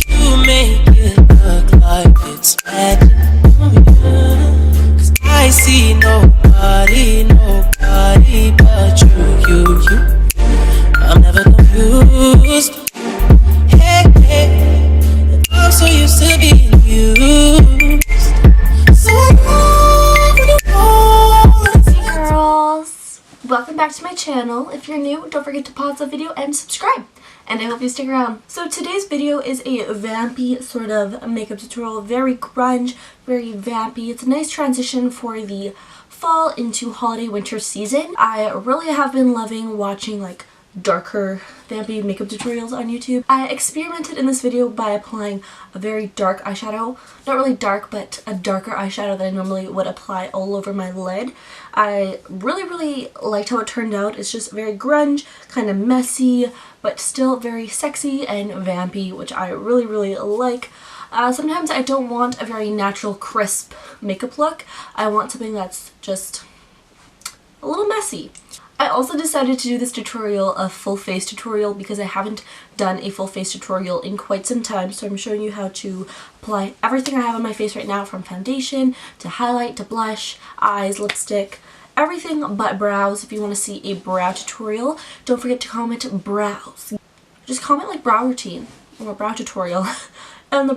You make it look like it's magic. Cause I see nobody but you. I'm never confused. Hey, I'm so used to being used. So hey girls! Welcome back to my channel. If you're new, don't forget to pause the video and subscribe. And I hope you stick around. So today's video is a vampy sort of makeup tutorial. Very grunge, very vampy. It's a nice transition for the fall into holiday winter season. I really have been loving watching like darker vampy makeup tutorials on YouTube. I experimented in this video by applying a very dark eyeshadow. Not really dark, but a darker eyeshadow than I normally would apply all over my lid. I really liked how it turned out. It's just very grunge, kind of messy, but still very sexy and vampy, which I really like. Sometimes I don't want a very natural, crisp makeup look. I want something that's just a little messy. I also decided to do this tutorial a full face tutorial because I haven't done a full face tutorial in quite some time, so I'm showing you how to apply everything I have on my face right now, from foundation to highlight to blush, eyes, lipstick, everything but brows. If you want to see a brow tutorial, don't forget to comment brows. Just comment like brow routine or brow tutorial in the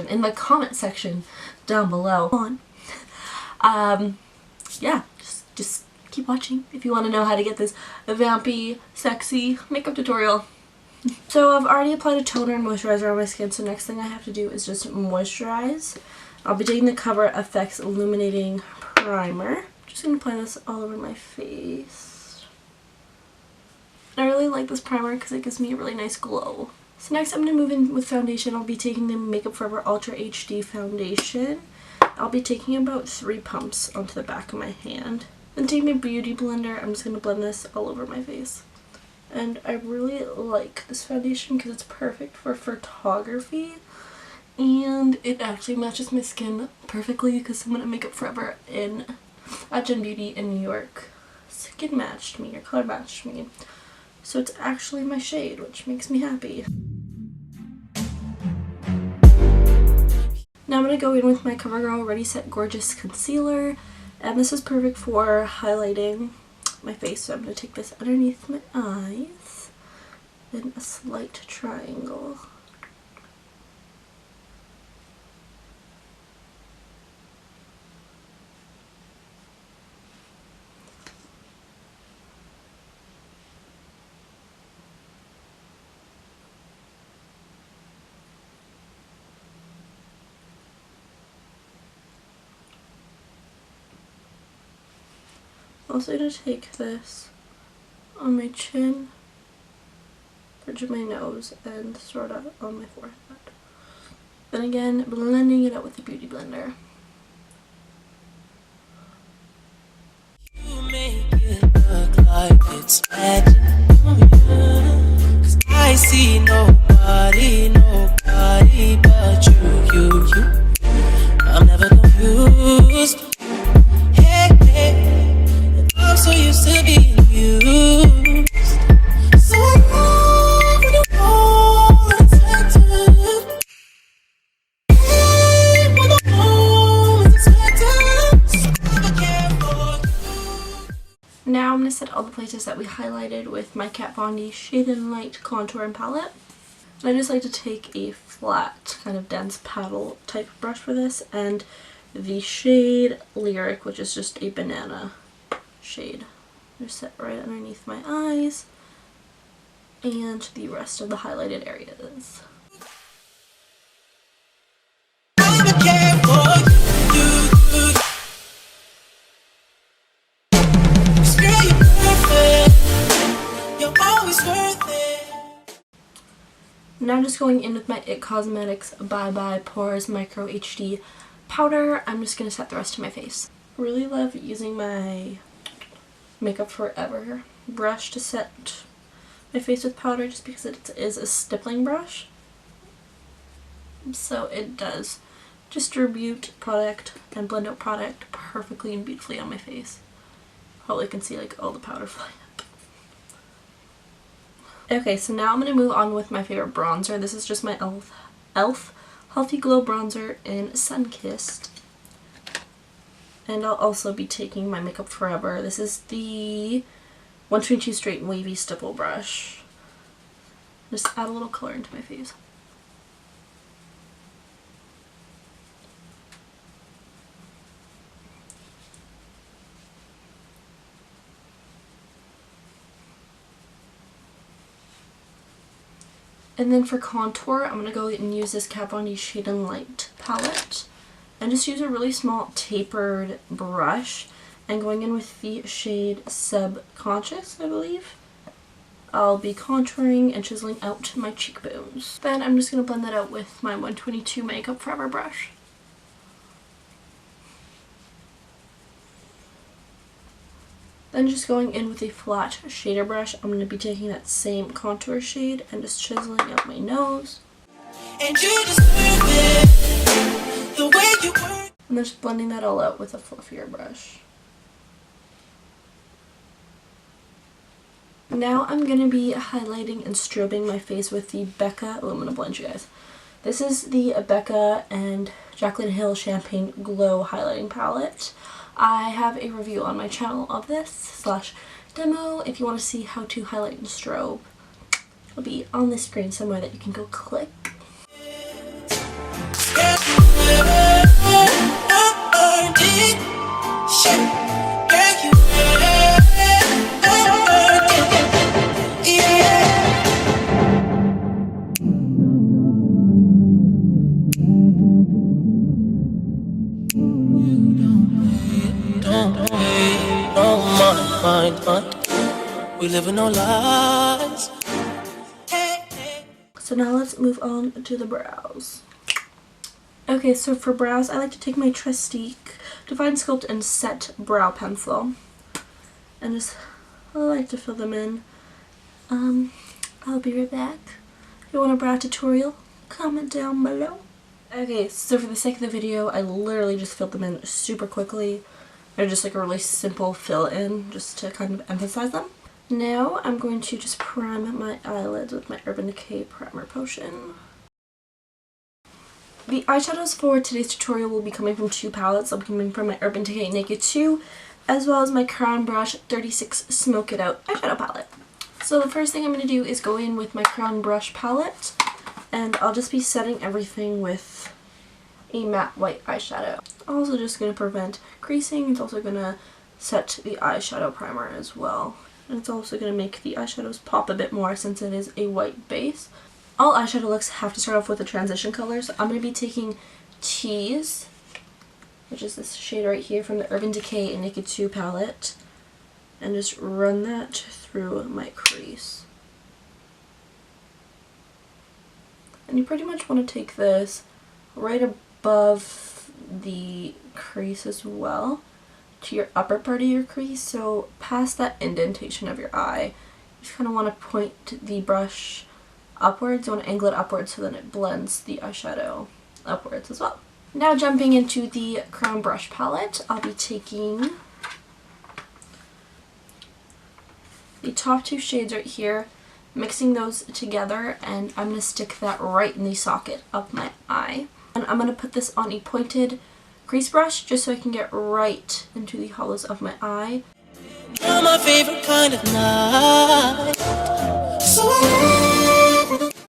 in the comment section down below. Yeah, just keep watching if you want to know how to get this vampy, sexy makeup tutorial. So I've already applied a toner and moisturizer on my skin, so next thing I have to do is just moisturize. I'll be taking the Cover FX Illuminating Primer. Just going to apply this all over my face. I really like this primer because it gives me a really nice glow. So next I'm going to move in with foundation. I'll be taking the Makeup Forever Ultra HD foundation. I'll be taking about 3 pumps onto the back of my hand. Then take my beauty blender. I'm just going to blend this all over my face. And I really like this foundation because it's perfect for photography. And it actually matches my skin perfectly because someone at Makeup Forever at Gen Beauty in New York skin matched me, or color matched me. So it's actually my shade, which makes me happy. Now I'm going to go in with my CoverGirl Ready Set Gorgeous Concealer. And this is perfect for highlighting my face, so I'm going to take this underneath my eyes in a slight triangle. I'm also going to take this on my chin, bridge of my nose, and sort of on my forehead. Then again, blending it out with the Beauty Blender. you make it look like it's magic. Cause I see nobody but you. I'm never confused. Hey, I'm so used to being used. So I love you all unexpected. Hey, when I'm always expected. I care for you. Now I'm going to set all the places that we highlighted with my Kat Von D Shade and Light Contour and Palette. And I just like to take a flat, kind of dense paddle type brush for this, and the shade Lyric, which is just a banana shade. Just set right underneath my eyes and the rest of the highlighted areas. I care for you. Girl, you're perfect. You're always worth it. Now I'm just going in with my IT Cosmetics Bye Bye Pores Micro HD powder. I'm just going to set the rest of my face. Really love using my Makeup Forever brush to set my face with powder, just because it is a stippling brush. So it does distribute product and blend out product perfectly and beautifully on my face. Probably can see like all the powder flying up. Okay, so now I'm going to move on with my favorite bronzer. This is just my e.l.f. Healthy Glow Bronzer in Sunkissed. And I'll also be taking my Makeup Forever. This is the 122 Straight and Wavy Stipple Brush. Just add a little color into my face. And then for contour, I'm going to go and use this Kat Von D Shade and Light palette. And just use a really small tapered brush. And going in with the shade Subconscious, I believe, I'll be contouring and chiseling out my cheekbones. Then I'm just going to blend that out with my 122 Makeup Forever brush. Then just going in with a flat shader brush, I'm going to be taking that same contour shade and just chiseling out my nose. And you deserve it, the way you work. And then just blending that all out with a fluffier brush. Now I'm going to be highlighting and strobing my face with the Becca, oh, I'm going to blend you guys. This is the Becca and Jaclyn Hill Champagne Glow Highlighting Palette. I have a review on my channel of this / demo if you want to see how to highlight and strobe. It'll be on the screen somewhere that you can go click. We live in no lies. So now let's move on to the brows. Okay, so for brows, I like to take my Trestique Define, Sculpt, and Set brow pencil. And just, I like to fill them in. I'll be right back. If you want a brow tutorial, comment down below. Okay, so for the sake of the video, I literally just filled them in super quickly. They're just like a really simple fill in, just to kind of emphasize them. Now I'm going to just prime my eyelids with my Urban Decay Primer Potion. The eyeshadows for today's tutorial will be coming from two palettes. They'll be coming from my Urban Decay Naked 2, as well as my Crown Brush 36 Smoke It Out eyeshadow palette. So the first thing I'm going to do is go in with my Crown Brush palette, and I'll just be setting everything with a matte white eyeshadow. Also just going to prevent creasing. It's also going to set the eyeshadow primer as well. And it's also going to make the eyeshadows pop a bit more since it is a white base. All eyeshadow looks have to start off with a transition color. So I'm going to be taking Tease, which is this shade right here from the Urban Decay and Naked 2 palette, and just run that through my crease. And you pretty much want to take this right above the crease as well, to your upper part of your crease, so past that indentation of your eye. You just kind of want to point the brush upwards. You want to angle it upwards so then it blends the eyeshadow upwards as well. Now jumping into the Crown Brush palette, I'll be taking the top two shades right here, mixing those together, and I'm going to stick that right in the socket of my eye. And I'm going to put this on a pointed crease brush just so I can get right into the hollows of my eye. You're my favorite kind of night.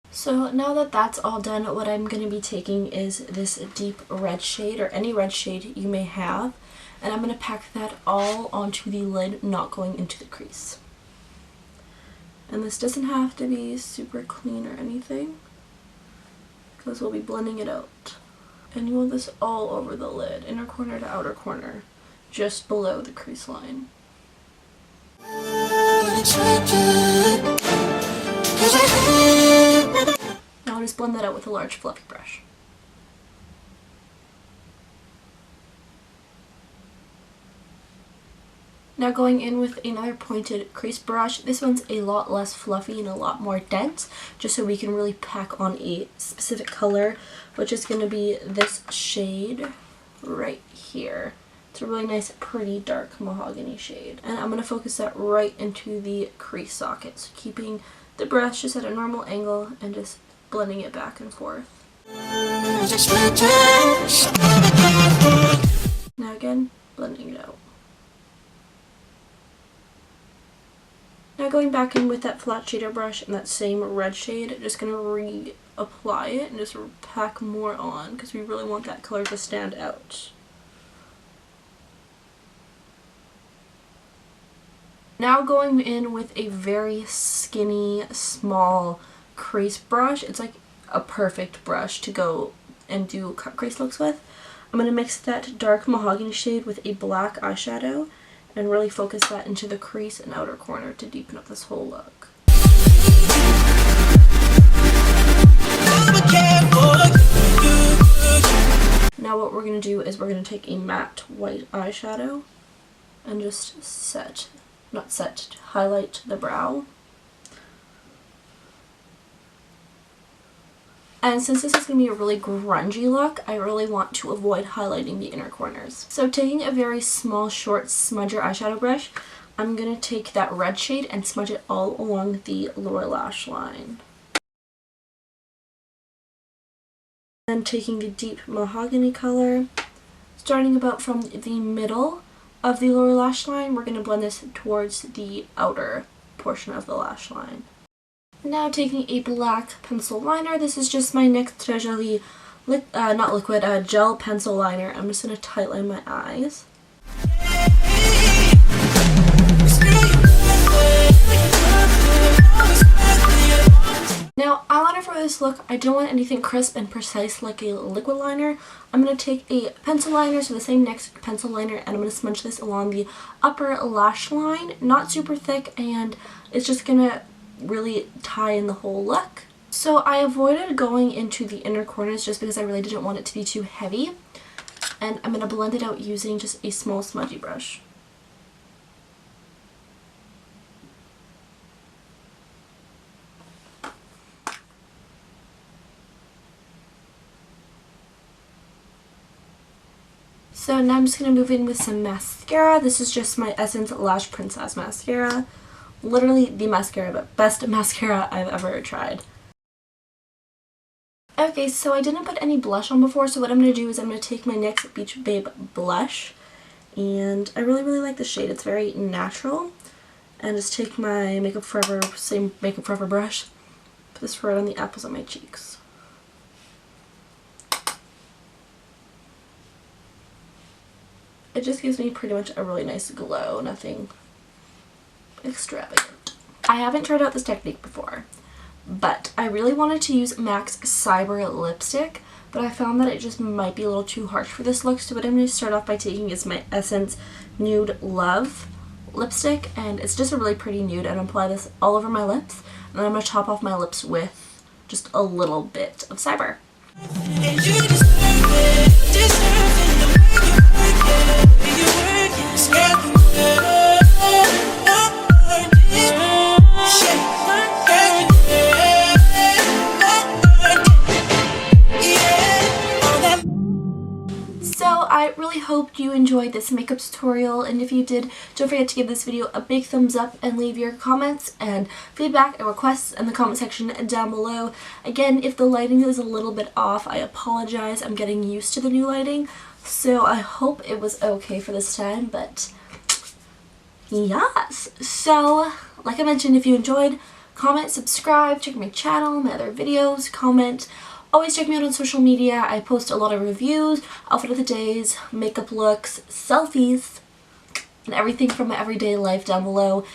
So now that that's all done, what I'm going to be taking is this deep red shade, or any red shade you may have, and I'm going to pack that all onto the lid, not going into the crease. And this doesn't have to be super clean or anything, because we'll be blending it out. And you want this all over the lid, inner corner to outer corner, just below the crease line. Now I'll just blend that out with a large fluffy brush. Now going in with another pointed crease brush. This one's a lot less fluffy and a lot more dense, just so we can really pack on a specific color, which is going to be this shade right here. It's a really nice, pretty dark mahogany shade. And I'm going to focus that right into the crease socket, so keeping the brush just at a normal angle and just blending it back and forth. Now again, blending it out. Now going back in with that flat shader brush and that same red shade, just going to reapply it and just pack more on because we really want that color to stand out. Now going in with a very skinny, small crease brush. It's like a perfect brush to go and do cut crease looks with. I'm going to mix that dark mahogany shade with a black eyeshadow and really focus that into the crease and outer corner to deepen up this whole look. Now what we're going to do is we're going to take a matte white eyeshadow and just highlight the brow. And since this is going to be a really grungy look, I really want to avoid highlighting the inner corners. So taking a very small, short smudger eyeshadow brush, I'm going to take that red shade and smudge it all along the lower lash line. Then taking the deep mahogany color, starting about from the middle of the lower lash line, we're going to blend this towards the outer portion of the lash line. Now taking a black pencil liner, this is just my NYX Treasury, gel pencil liner. I'm just going to tightline my eyes. Now eyeliner for this look, I don't want anything crisp and precise like a liquid liner. I'm going to take a pencil liner, so the same NYX pencil liner, and I'm going to smudge this along the upper lash line. Not super thick, and it's just going to really tie in the whole look. So I avoided going into the inner corners just because I really didn't want it to be too heavy. And I'm going to blend it out using just a small smudgy brush. So now I'm just going to move in with some mascara. This is just my Essence Lash Princess mascara. Literally the mascara, but best mascara I've ever tried. Okay, so I didn't put any blush on before, so what I'm going to do is I'm going to take my NYX Beach Babe blush, and I really like the shade. It's very natural. And just take my same Makeup Forever brush, put this right on the apples of my cheeks. It just gives me pretty much a really nice glow, nothing extravagant. I haven't tried out this technique before, but I really wanted to use MAC's Cyber lipstick, but I found that it just might be a little too harsh for this look, so what I'm going to start off by taking is my Essence Nude Love lipstick, and it's just a really pretty nude, and apply this all over my lips, and then I'm going to top off my lips with just a little bit of Cyber. And you deserve it, I really hope you enjoyed this makeup tutorial, and if you did, don't forget to give this video a big thumbs up and leave your comments and feedback and requests in the comment section down below. Again, if the lighting is a little bit off, I apologize. I'm getting used to the new lighting, so I hope it was okay for this time, but yes. So, like I mentioned, if you enjoyed, comment, subscribe, check my channel, my other videos, comment. Always check me out on social media. I post a lot of reviews, outfit of the days, makeup looks, selfies, and everything from my everyday life down below.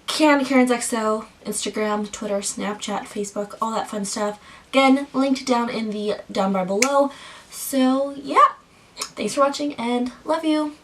KianaCairnsxo, Instagram, Twitter, Snapchat, Facebook, all that fun stuff. Again, linked down in the down bar below. So yeah, thanks for watching and love you.